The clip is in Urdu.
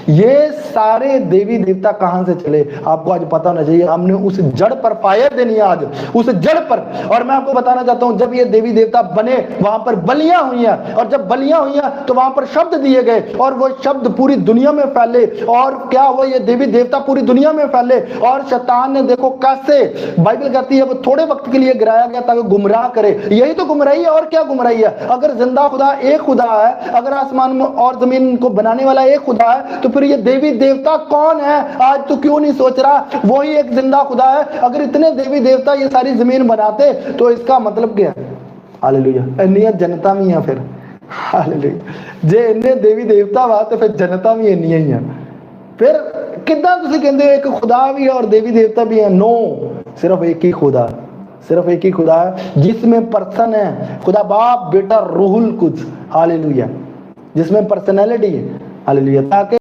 یہ سارے دیوی دیوتا کہاں سے چلے آپ کو آج پتہ ہونا چاہیے. ہم نے اس جڑ پر فائر دینی ہے آج, اس جڑ پر. اور میں آپ کو بتانا چاہتا ہوں جب یہ دیوی دیوتا بنے وہاں پر بلیاں ہوئی ہیں, اور جب بلیاں ہوئی ہیں تو وہاں پر شبد دیے گئے, اور وہ شبد پوری دنیا میں پھیلے, اور کیا ہوا یہ دیوی دیوتا پوری دنیا میں پھیلے. اور شیطان نے دیکھو کیسے, بائبل کہتی ہے وہ تھوڑے وقت کے لیے گرایا گیا تاکہ گمراہ کرے. یہی تو گمراہی ہے, اور کیا گمراہی ہے؟ اگر زندہ خدا ایک خدا ہے, اگر آسمان اور زمین کو بنانے والا ایک خدا ہے, تو پھر یہ دیوی دیوتا کون ہے؟ آج تو کیوں نہیں سوچ رہا وہی ایک زندہ خدا ہے. اگر اتنے دیوی دیوتا یہ ساری زمین بناتے تو اس کا مطلب کیا ہے؟ ہاللیلویا, انیت جنتا بھی ہیں پھر. ہاللیلویا, جے انہیں دیوی دیوتا وا تو پھر جنتا بھی انیاں ہی ہیں. پھر کداں تسی کہندے ہو ایک خدا بھی ہے اور دیوی دیوتا بھی ہیں؟ نو, صرف ایک ہی خدا, صرف ایک ہی خدا ہے جس میں پرسن ہے, خدا باپ بیٹا روح القدس. ہاللیلویا, جس میں پرسنالٹی ہے. ہاللیلویا, تاکہ